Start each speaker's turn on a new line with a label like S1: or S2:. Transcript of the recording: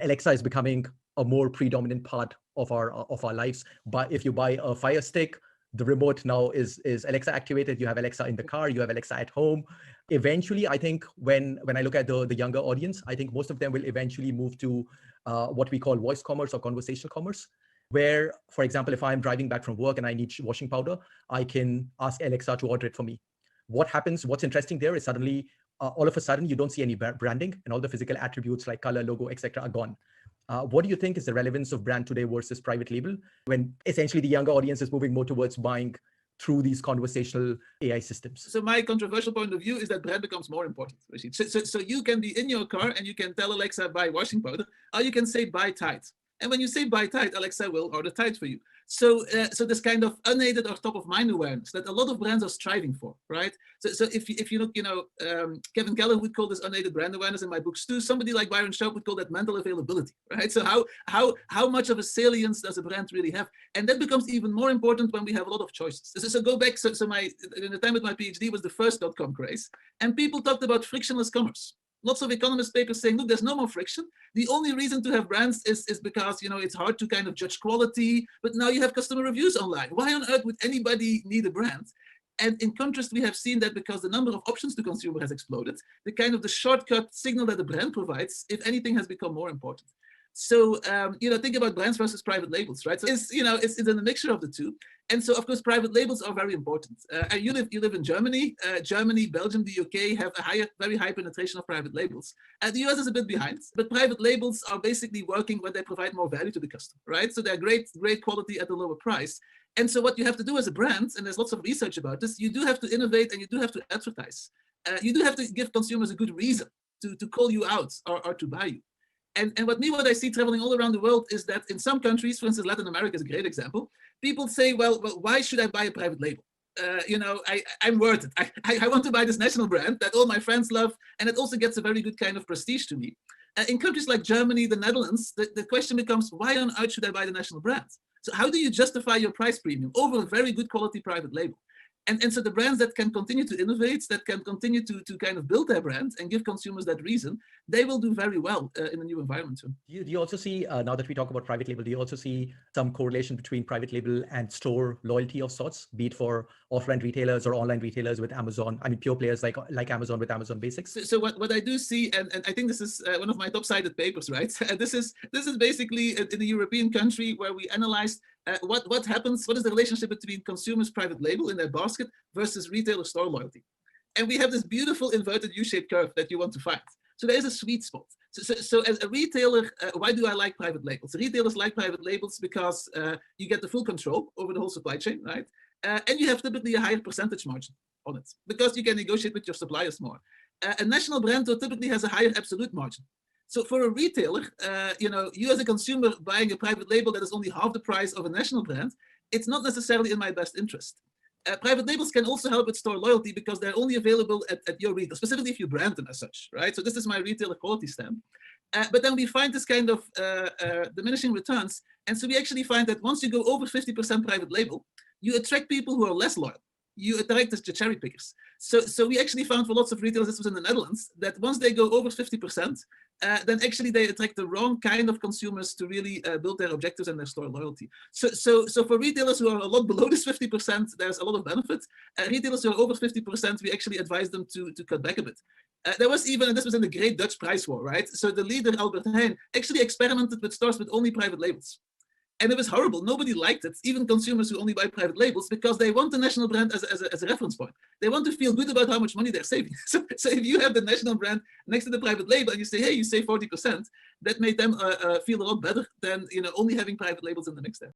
S1: Alexa is becoming a more predominant part of our lives. But if you buy a Fire Stick, the remote now is Alexa activated. You have Alexa in the car, you have Alexa at home. Eventually, I think when I look at the younger audience, I think most of them will eventually move to what we call voice commerce or conversational commerce, where, for example, if I'm driving back from work and I need washing powder, I can ask Alexa to order it for me. What happens, what's interesting there is suddenly, all of a sudden, you don't see any branding, and all the physical attributes like color, logo, etc. are gone. What do you think is the relevance of brand today versus private label, when essentially the younger audience is moving more towards buying through these conversational AI systems?
S2: So my controversial point of view is that brand becomes more important, Rachit. So you can be in your car and you can tell Alexa, buy washing powder, or you can say, buy Tide. And when you say buy Tide, Alexa will order Tide for you. So this kind of unaided or top of mind awareness that a lot of brands are striving for, right? So if you look, Kevin Keller would call this unaided brand awareness in my books too. Somebody like Byron Sharp would call that mental availability, right? So how much of a salience does a brand really have? And that becomes even more important when we have a lot of choices. So go back, so in the time with my PhD was the first .com craze, and people talked about frictionless commerce. Lots of economist papers saying, look, there's no more friction. The only reason to have brands is because, it's hard to kind of judge quality, but now you have customer reviews online. Why on earth would anybody need a brand? And in contrast, we have seen that because the number of options to consumer has exploded, the shortcut signal that the brand provides, if anything, has become more important. So, think about brands versus private labels, right? So it's in a mixture of the two. And so, of course, private labels are very important. You live in Germany. Germany, Belgium, the UK have a very high penetration of private labels. The US is a bit behind, but private labels are basically working when they provide more value to the customer, right? So they're great quality at a lower price. And so what you have to do as a brand, and there's lots of research about this, you do have to innovate and you do have to advertise. You do have to give consumers a good reason to call you out or to buy you. And what I see traveling all around the world is that in some countries, for instance, Latin America is a great example, people say, well, why should I buy a private label? I'm worth it. I want to buy this national brand that all my friends love, and it also gets a very good kind of prestige to me. In countries like Germany, the Netherlands, the question becomes, why on earth should I buy the national brand? So how do you justify your price premium over a very good quality private label? And so the brands that can continue to innovate, that can continue to kind of build their brand and give consumers that reason, they will do very well in a new environment too.
S1: Do you also see, now that we talk about private label, do you also see some correlation between private label and store loyalty of sorts, be it for offline retailers or online retailers with Amazon? I mean, pure players like Amazon with Amazon Basics.
S2: So what I do see, and I think this is one of my top-cited papers, right? This is basically in a European country where we analyzed what happens, what is the relationship between consumers' private label in their basket versus retailer store loyalty. And we have this beautiful inverted U-shaped curve that you want to find. So there is a sweet spot. So as a retailer, why do I like private labels? Retailers like private labels because you get the full control over the whole supply chain, right? And you have typically a higher percentage margin on it because you can negotiate with your suppliers more. A national brand typically has a higher absolute margin. So for a retailer, you as a consumer buying a private label that is only half the price of a national brand, it's not necessarily in my best interest. Private labels can also help with store loyalty because they're only available at your retail, specifically if you brand them as such, right? So this is my retailer quality stamp. But then we find this kind of diminishing returns. And so we actually find that once you go over 50% private label, you attract people who are less loyal. You attract the cherry pickers. So we actually found for lots of retailers, this was in the Netherlands, that once they go over 50%, then actually they attract the wrong kind of consumers to really build their objectives and their store loyalty. So for retailers who are a lot below this 50%, there's a lot of benefit. Retailers who are over 50%, we actually advise them to cut back a bit. There was even, and this was in the Great Dutch Price War, right? So the leader, Albert Heijn, actually experimented with stores with only private labels. And it was horrible. Nobody liked it, even consumers who only buy private labels, because they want the national brand as a reference point. They want to feel good about how much money they're saving. So if you have the national brand next to the private label and you say, hey, you save 40%, that made them feel a lot better than only having private labels in the mix there.